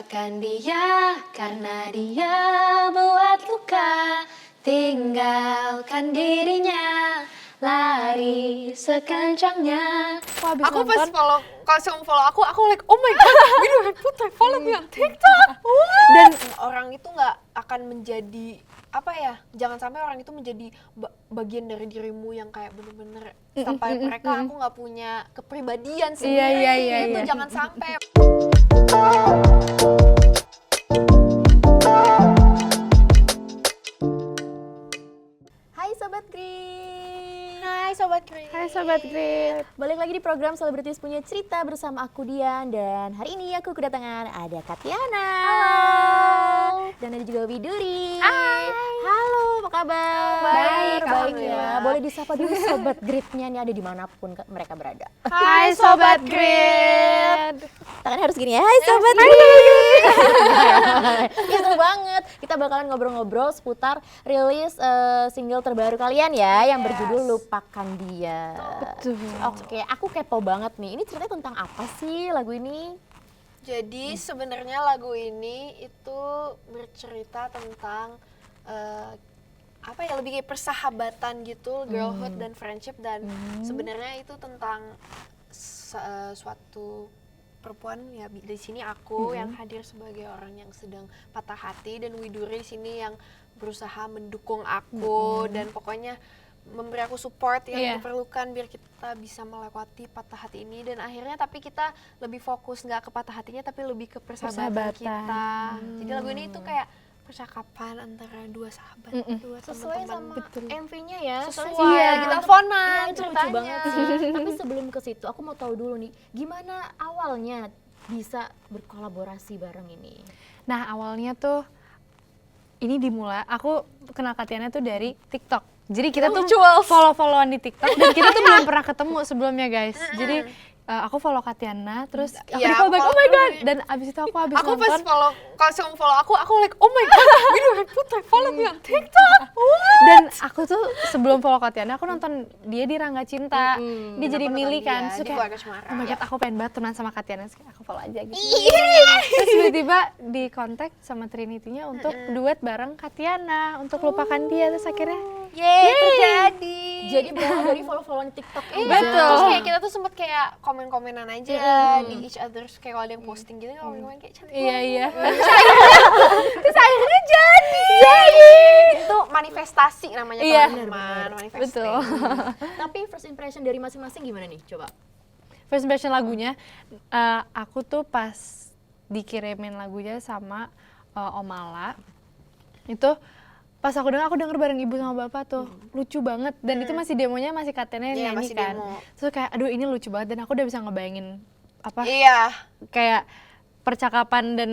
Lupakan dia karena dia buat luka. Tinggalkan dirinya, lari sekencangnya. Aku pas follow, kalau follow aku like, oh my god, Winona Putra follow me on TikTok. Dan orang itu nggak akan menjadi apa ya, jangan sampai orang itu menjadi bagian dari dirimu yang kayak bener-bener sampai mereka aku nggak punya kepribadian sendiri. Itu jangan sampai. Hai Sobat Grit. Hai Sobat Grit. Hai Sobat Grit. Balik lagi di program Selebritis Punya Cerita bersama aku Dian. Dan hari ini aku kedatangan ada Katiana. Halo. Dan ada juga Widuri. Hai. Halo, apa kabar? Baik, baik ya. alhamdulillah. Boleh disapa dulu Sobat Gritnya nih, ada dimanapun mereka berada. Hai Sobat Grit. Tangannya harus gini ya. Hai Sobat Grit. Ya seru banget. Kita bakalan ngobrol-ngobrol seputar rilis single terbaru kalian ya, yang berjudul Lupakan Dia. Betul. Oke, aku kepo banget nih. Ini ceritanya tentang apa sih lagu ini? Jadi sebenarnya lagu ini itu bercerita tentang apa ya, lebih kayak persahabatan gitu, girlhood dan friendship, dan sebenarnya itu tentang suatu perempuan ya, di sini aku yang hadir sebagai orang yang sedang patah hati, dan Widuri sini yang berusaha mendukung aku dan pokoknya memberi aku support yang diperlukan biar kita bisa melewati patah hati ini. Dan akhirnya tapi kita lebih fokus nggak ke patah hatinya tapi lebih ke persahabatan kita. Jadi lagu ini tuh kayak percakapan antara dua sahabat, dua Sesuai teman-teman. sama MV-nya ya. Sesuai, lagi teleponan Itu lucu ceritanya. banget sih. Tapi sebelum ke situ, aku mau tahu dulu nih, gimana awalnya bisa berkolaborasi bareng ini? Nah awalnya tuh ini dimulai, aku kenal Katiana tuh dari TikTok. Jadi kita tuh follow-followan di TikTok dan kita tuh belum pernah ketemu sebelumnya guys. Jadi aku follow Katiana, terus aku Iya, di-follow back, aku oh my god. follow Dan abis itu aku habis Aku pas nonton. follow aku like, oh my god, Winona Putra follow me on TikTok. Dan aku tuh sebelum follow Katiana, aku nonton dia di Rangga Cinta. Dia jadi Aku Mili nonton kan. dia Terus di kayak, Keluarga Cemara. oh my god, Ya. aku pengen banget temenan sama Katiana. Terus kayak aku follow aja gitu. Terus tiba-tiba di kontak sama Trinity-nya untuk duet bareng Katiana untuk lupakan dia. Terus akhirnya Yeay, terjadi. Jadi berawal dari follow-followan TikTok aja. Betul. Terus kayak kita tuh sempet kayak komen-komenan aja di each other, kayak kalau ada yang posting gitu, komen-komen kayak cantik. iya. Terus akhirnya jadi. Itu manifestasi namanya Iya. teman-teman, manifestasi. Betul. Tapi first impression dari masing-masing gimana nih? Coba. First impression lagunya, aku tuh pas dikirimin lagunya sama Om Mala, itu pas aku denger bareng ibu sama bapak tuh, lucu banget. Dan itu masih demonya, masih Katiana Iya, yang nyanyi masih kan. demo. Terus kayak, aduh ini lucu banget, dan aku udah bisa ngebayangin apa Iya. kayak percakapan dan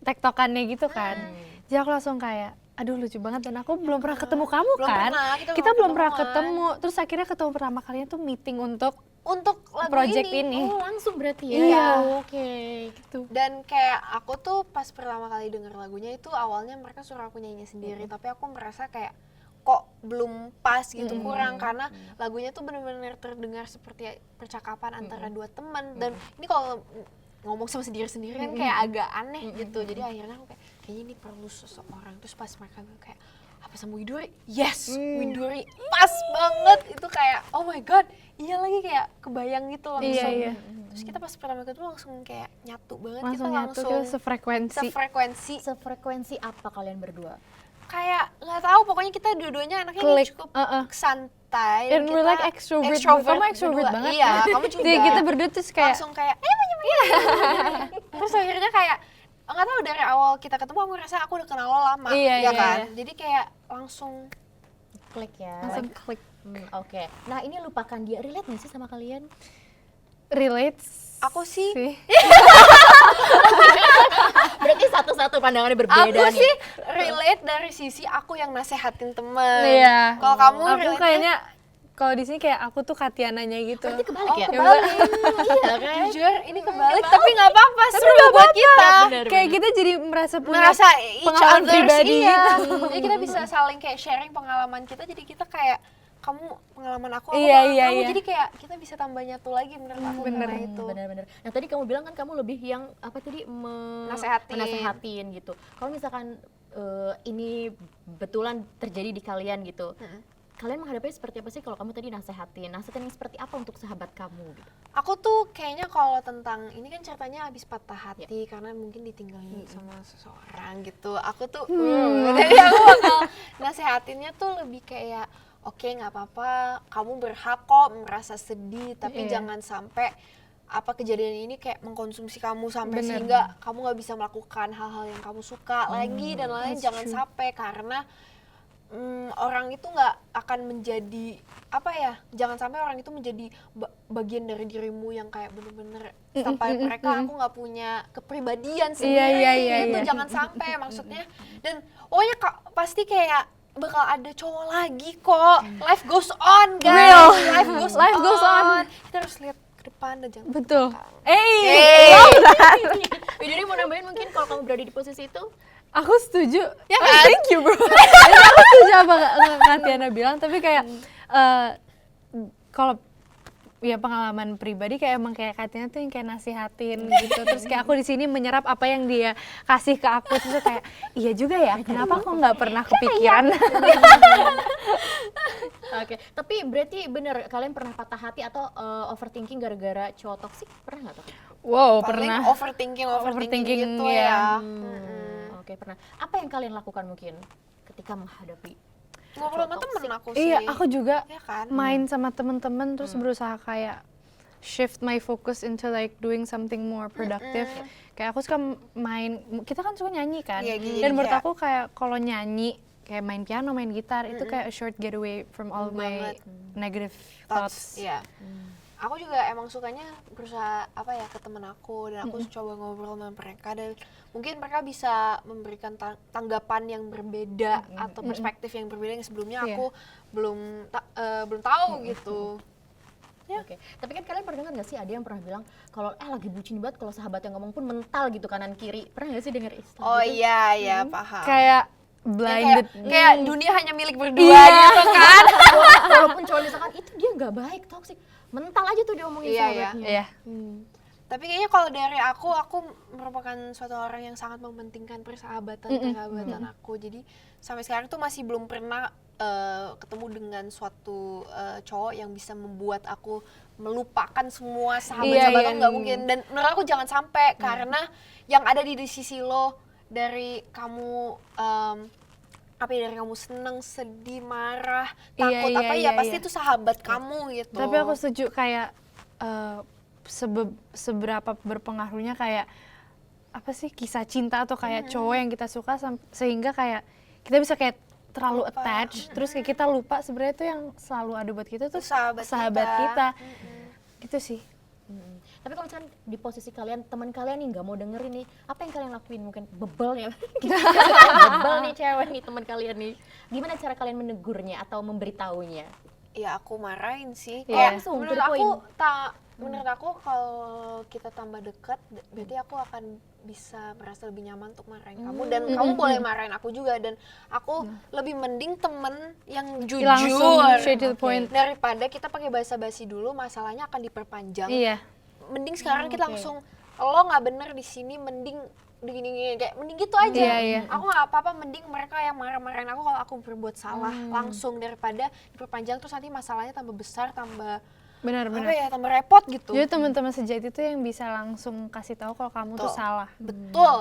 tektokannya gitu kan. Jadi aku langsung kayak, aduh lucu banget, dan aku belum pernah ketemu kamu Belum kan. pernah, Kita belum pernah ketemuan. ketemu. Terus akhirnya ketemu pertama kalinya tuh meeting untuk Untuk lagu project ini. Oh, langsung berarti ya? Iya. Oke, gitu. Dan kayak aku tuh pas pertama kali denger lagunya itu awalnya mereka suruh aku nyanyi sendiri, tapi aku merasa kayak kok belum pas gitu, kurang, karena lagunya tuh benar-benar terdengar seperti percakapan antara dua teman. Dan ini kalau ngomong sama sendiri-sendiri kan kayak agak aneh gitu. Jadi akhirnya aku kayak kayaknya ini perlu seseorang. Terus pas mereka bilang kayak apa sama Widuri? Yes, Widuri pas banget. Itu kayak oh my god, iya lagi, kayak kebayang gitu langsung. Iya. Terus kita pas pertama ketemu langsung kayak nyatu banget, langsung kita nyatu, kita sefrekuensi. sefrekuensi. Sefrekuensi apa kalian berdua? Kayak nggak tahu, pokoknya kita dua-duanya anaknya Klik, cukup And santai. Dan we're like extrovert. Kamu extrovert berdua. banget. Iya, kamu juga. Jadi kita berdua terus kayak langsung kayak terus akhirnya kayak nggak tahu, dari awal kita ketemu aku ngerasa aku udah kenal lo lama, Iya, ya iya, kan. iya. Jadi kayak langsung Klik ya. langsung klik. Oke. Nah, ini Lupakan Dia relate nggak sih sama kalian? Relate aku sih Berarti satu-satu pandangannya berbeda aku nih. sih relate dari sisi aku yang nasehatin temen. Iya. Kalau kamu Aku relate-nya kayaknya kalau di sini kayak aku tuh Katiananya gitu. Berarti kebalik ya? kebalik. Iya kan? jujur ini kebalik, tapi nggak apa-apa, seru buat kita. Bener, Kayak bener. kita jadi merasa punya Merasa each pengalaman others, pribadi iya. gitu. Jadi kita bisa saling kayak sharing pengalaman kita, jadi kita kayak kamu pengalaman aku Iya, pengalaman iya, kamu, iya. jadi kayak kita bisa tambah nyatu lagi menurut aku karena itu. Benar-benar. Nah tadi kamu bilang kan kamu lebih yang apa tadi Nasehatin. menasehatin gitu. Kalau misalkan ini betulan terjadi di kalian gitu, kalian menghadapinya seperti apa sih kalau kamu tadi nasehatin? Nasehatin yang seperti apa untuk sahabat kamu gitu? Aku tuh kayaknya kalau tentang ini kan ceritanya habis patah hati karena mungkin ditinggalin sama seseorang gitu. Aku tuh jadi aku bakal nasehatinnya tuh lebih kayak oke, nggak apa-apa, kamu berhak kok merasa sedih, tapi Iya. jangan sampai apa kejadian ini kayak mengkonsumsi kamu sampai Bener. sehingga kamu nggak bisa melakukan hal-hal yang kamu suka lagi dan lain-lain. That's Jangan true. sampai karena orang itu nggak akan menjadi apa ya, jangan sampai orang itu menjadi bagian dari dirimu yang kayak bener-bener sampai mereka aku nggak punya kepribadian sendiri itu iya. jangan sampai maksudnya. Dan pokoknya pasti kayak bakal ada cowok lagi kok. Life goes on guys. Real. Life goes on. Kita harus lihat ke depan dan jangan Betul. Widuri mau nambahin mungkin kalau kamu berada di posisi itu? Aku setuju. Ya kan? Thank you bro. Jadi aku setuju apa Kak Tiana bilang, tapi kayak kalau ya pengalaman pribadi kayak emang kayak Kak Tiana tuh yang kayak nasihatin gitu. Terus kayak aku di sini menyerap apa yang dia kasih ke aku, terus kayak iya juga ya. Kenapa aku nggak pernah kepikiran? Oke, tapi berarti bener kalian pernah patah hati atau overthinking gara-gara cowok toksik? Pernah nggak tuh? Wow, paling pernah. overthinking Overthinking, gitu ya. ya. Oke, pernah. Apa yang kalian lakukan mungkin ketika menghadapi? Ngobrol sama temen aku sih. Iya, aku juga ya kan? main sama temen-temen terus berusaha kayak shift my focus into like doing something more productive. Kayak aku suka main, kita kan suka nyanyi kan. Iya, gitu. Dan menurut Iya. aku kayak kalau nyanyi kayak main piano, main gitar itu kayak a short getaway from all my Banget. negative Thoughts. thoughts. Iya. Aku juga emang sukanya berusaha apa ya ke temen aku dan aku coba ngobrol sama mereka dan mungkin mereka bisa memberikan tanggapan yang berbeda atau perspektif yang berbeda yang sebelumnya Iya. aku belum tahu gitu. Oke, tapi kan kalian pernah dengar nggak sih ada yang pernah bilang kalau lagi bucin banget kalau sahabat yang ngomong pun mental gitu kanan kiri. Pernah nggak sih dengar istilah Oh gitu? iya iya paham. Kayak Yang blinded. kayak dunia hanya milik berdua gitu kan. Walaupun cowok misalkan itu dia nggak baik, toksik, mental aja tuh diomongin Iya, iya. sahabatnya. Iya. Tapi kayaknya kalau dari aku merupakan suatu orang yang sangat mementingkan persahabatan aku. Jadi sampai sekarang tuh masih belum pernah ketemu dengan suatu cowok yang bisa membuat aku melupakan semua sahabat-sahabat Iya, aku, nggak mungkin. Dan menurut aku jangan sampai karena yang ada di sisi lo dari kamu apa ya, dari kamu seneng, sedih, marah, takut Iya, apa iya, ya pasti iya. itu sahabat kamu gitu. Tapi aku setuju kayak seberapa berpengaruhnya kayak apa sih kisah cinta atau kayak cowok yang kita suka sehingga kayak kita bisa kayak terlalu Lupa. attached terus kayak kita lupa sebenarnya itu yang selalu ada buat kita tuh Sahabat kita. kita. Itu sih. Tapi kalau misalkan di posisi kalian, teman kalian nih nggak mau dengerin nih, apa yang kalian lakuin? Mungkin bebel ya, bebel nih cewek nih teman kalian nih. Gimana cara kalian menegurnya atau memberitahunya? Ya aku marahin sih. Iya. Kayak Langsung, to menurut the aku point. menurut aku kalau kita tambah dekat berarti aku akan bisa merasa lebih nyaman untuk marahin kamu dan kamu boleh marahin aku juga dan aku lebih mending temen yang jujur Langsung straight to the point. daripada kita pakai basa-basi dulu masalahnya akan diperpanjang. Iya. Mending sekarang kita langsung lo nggak bener di sini mending begini kayak mending gitu aja. Iya, iya. Aku nggak apa-apa mending mereka yang marah-marahin aku kalau aku berbuat salah langsung daripada diperpanjang terus nanti masalahnya tambah besar tambah Benar-benar. apa ya tambah repot gitu. Jadi teman-teman sejati itu yang bisa langsung kasih tahu kalau kamu tuh Betul. salah. Betul.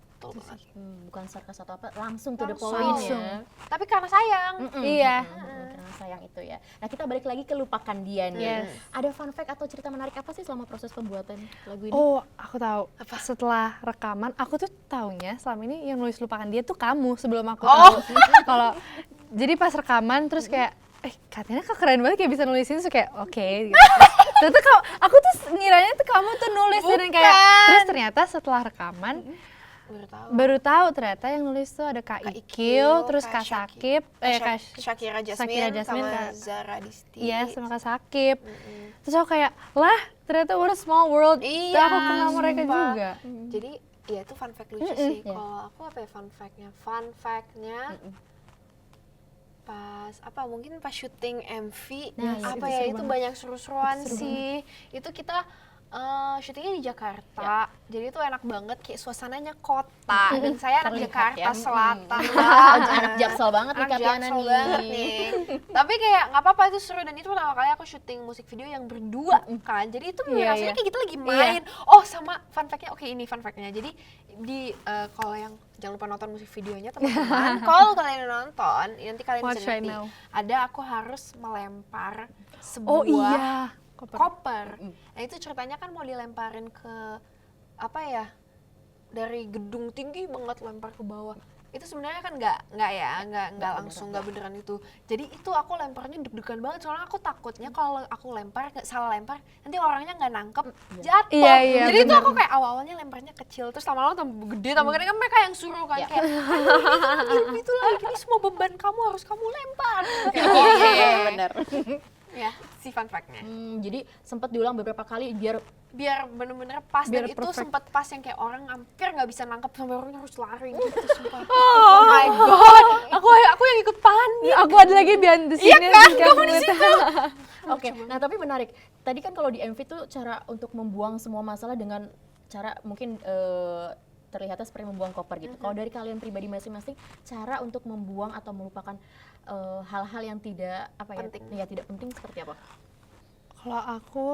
Betul banget. Bukan sarkas atau apa, langsung to the Langsung. point ya. Tapi karena sayang. Iya. Karena sayang itu ya. Nah kita balik lagi ke lupakan dia nih. Yes. Ada fun fact atau cerita menarik apa sih selama proses pembuatan lagu ini? Oh, aku tahu. Setelah rekaman, aku tuh taunya selama ini yang nulis lupakan dia tuh kamu sebelum aku tahu. Kalau jadi pas rekaman terus kayak katanya kok keren banget kayak bisa nulisin terus kayak oke gitu. Ternyata aku tuh ngiranya tuh kamu tuh nulis dan kayak terus ternyata setelah rekaman baru tahu ternyata yang nulis tuh ada Kak Ikil, terus Kak Sakip, Syakira Syakira Jasmine, Jasmine, sama Zara Disti. iya sama Kak Sakip. Terus aku kayak lah ternyata what a small world. Iya, Terus aku kenal mereka sumpah. juga. Jadi ya itu fun fact lucu sih. Kalau aku apa ya fun fact-nya? Fun fact-nya pas mungkin pas syuting MV Nah, ya, apa itu ya seru itu banget. banyak seru-seruan Itu seru sih. Itu kita syutingnya di Jakarta, jadi itu enak banget kayak suasananya kota dan saya anak Terlihat Jakarta ya. Selatan Anak Jaksel banget nih anak Kak Tiana Jaksel nih. banget nih. Tapi kayak nggak apa-apa, itu seru, dan itu pertama kali aku syuting musik video yang berdua kan, jadi itu Iya, rasanya iya. kayak kita lagi main. Oh sama fun fact-nya, oke ini fun fact-nya, jadi di kalau yang jangan lupa nonton musik videonya teman-teman. Kalau kalian udah nonton nanti kalian Watch bisa right ngerti. now. Ada aku harus melempar sebuah Oh iya. koper. Nah itu ceritanya kan mau dilemparin ke apa ya, dari gedung tinggi banget lempar ke bawah. Itu sebenarnya kan nggak langsung, nggak beneran itu. Jadi itu aku lemparnya deg-degan banget, soalnya aku takutnya kalau aku lempar nggak salah lempar nanti orangnya nggak nangkep, jatuh. Iya, iya, Jadi itu bener. aku kayak awalnya lemparnya kecil, terus lama-lama tambah gede kan mereka yang suruh kan, kayak "Ayo, itu lagi, ini semua beban kamu harus kamu lempar." Kayak, Iya, benar. ya si fun fact-nya. Jadi sempat diulang beberapa kali biar Biar bener-bener pas, Biar dan itu perfect. sempat pas yang kayak orang hampir nggak bisa nangkep sampai orangnya harus lari gitu, sumpah. Oh my god, aku yang ikut panik. Aku ada lagi behind the Iya scene-nya kan, sih, kamu Kak. di situ. Oke, nah tapi menarik. Tadi kan kalau di MV tuh cara untuk membuang semua masalah dengan cara mungkin terlihatnya seperti membuang koper gitu. Kalau dari kalian pribadi masing-masing, cara untuk membuang atau melupakan hal-hal yang tidak Penting. ya tidak penting seperti apa? Kalau aku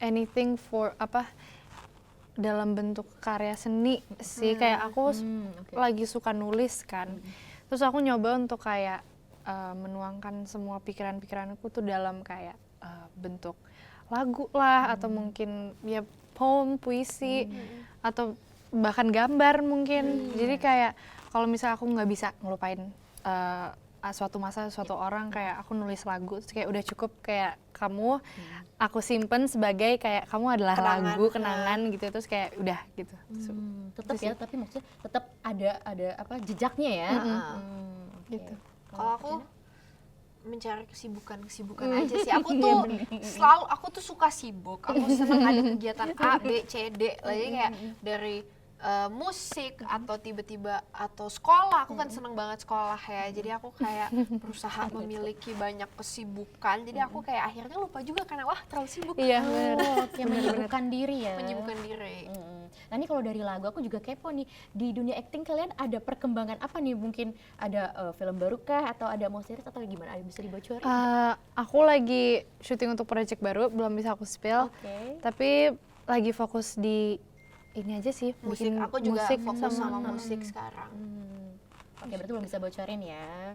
anything for dalam bentuk karya seni sih, kayak aku Oke. lagi suka nulis kan. Terus aku nyoba untuk kayak menuangkan semua pikiran-pikiranku tuh dalam kayak bentuk lagu lah, atau mungkin ya poem, puisi, atau bahkan gambar mungkin. Jadi kayak kalau misalnya aku nggak bisa ngelupain suatu masa, suatu orang, kayak aku nulis lagu, terus kayak udah cukup, kayak kamu aku simpen sebagai kayak kamu adalah Kenangan. lagu, kenangan gitu, terus kayak udah gitu. Tetap ya, tapi maksudnya tetap ada jejaknya ya. Oke. Gitu. Kalau aku mencari kesibukan aja sih. Aku tuh selalu, aku tuh suka sibuk. Aku senang ada kegiatan A, B, C, D. Lagi kayak dari musik atau tiba-tiba atau sekolah. Aku kan seneng banget sekolah ya. Jadi aku kayak berusaha memiliki banyak kesibukan. Jadi aku kayak akhirnya lupa juga karena wah terlalu sibuk. Iya, bener. Oke, menyibukkan diri ya. Menyibukkan diri. Nah ini kalau dari lagu aku juga kepo nih, di dunia acting kalian ada perkembangan apa nih? Mungkin ada film baru kah, atau ada mau series atau gimana? Ada bisa dibocorin? Aku lagi syuting untuk project baru, belum bisa aku spill. Oke. Tapi lagi fokus di ini aja sih, Musik, bikin aku juga musik fokus sama musik sekarang. Oke, berarti belum bisa bocorin ya.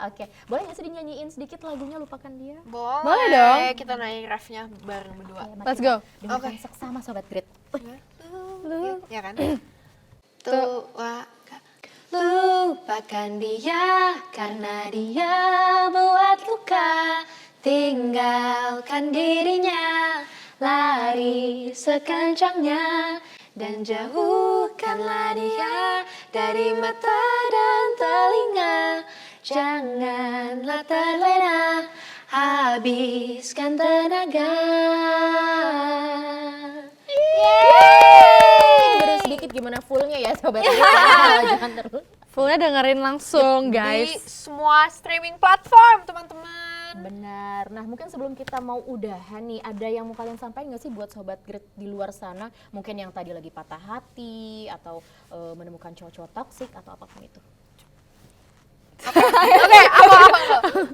Oke, boleh nggak sih dinyanyiin sedikit lagunya Lupakan Dia? Boleh dong. Kita naik refnya bareng berdua. Oke, mari Let's kita go. dengarkan Oke. seksama Sobat Grit. Ya kan? Lupakan dia karena dia buat luka. Tinggalkan dirinya, lari sekencangnya, dan jauhkanlah dia dari mata dan telinga. Janganlah terlena, habiskan tenaga. Ini baru sedikit gimana fullnya ya Sobat Grit. Jangan terus. Fullnya dengerin langsung, Di guys. semua streaming platform, teman-teman. Benar. Nah, mungkin sebelum kita mau udahan nih, ada yang mau kalian sampaikan nggak sih buat Sobat Grit di luar sana? Mungkin yang tadi lagi patah hati, atau menemukan cowok-cowok toksik, atau apapun itu. Oke, apa?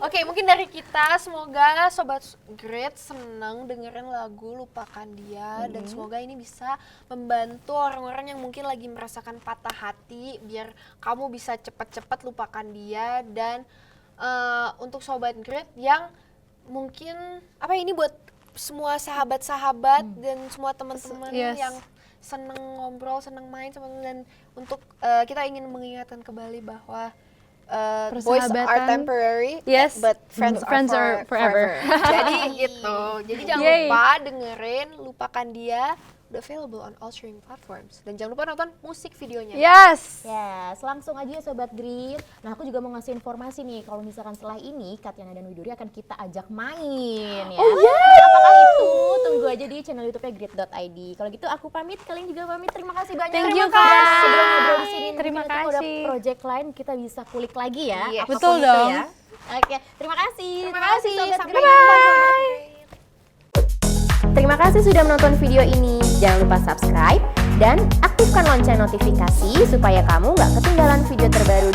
Oke, mungkin dari kita semoga Sobat Grit senang dengerin lagu Lupakan Dia, dan semoga ini bisa membantu orang-orang yang mungkin lagi merasakan patah hati, biar kamu bisa cepat-cepat lupakan dia. Dan untuk Sobat Grit yang mungkin ini buat semua sahabat-sahabat dan semua teman-teman Yes. yang seneng ngobrol, seneng main sama, dan untuk kita ingin mengingatkan kembali bahwa boys are Persahabatan. temporary, Yes. but friends Friends are are forever. forever. Jadi itu. Jadi jangan Yay. lupa dengerin Lupakan Dia, udah available on all streaming platforms. Dan jangan lupa nonton musik videonya. Yes. Yes, langsung aja ya Sobat Grit. Nah, aku juga mau ngasih informasi nih, kalau misalkan setelah ini Katiana dan Widuri akan kita ajak main ya. Oh iya. Apakah itu tunggu aja di channel YouTube-nya grit.id. Kalau gitu aku pamit, kalian juga pamit. Terima kasih banyak. Thank you, Terima Kak. kasih ngobrol di sini. Terima Mungkin nanti kalau ada kasih. project lain kita bisa kulik lagi ya. Iya. apapun Betul itu dong. ya. Oke, terima kasih. Terima kasih, Sobat sampai Grit. jumpa Sobat Grit. Terima kasih sudah menonton video ini. Jangan lupa subscribe dan aktifkan lonceng notifikasi supaya kamu nggak ketinggalan video terbaru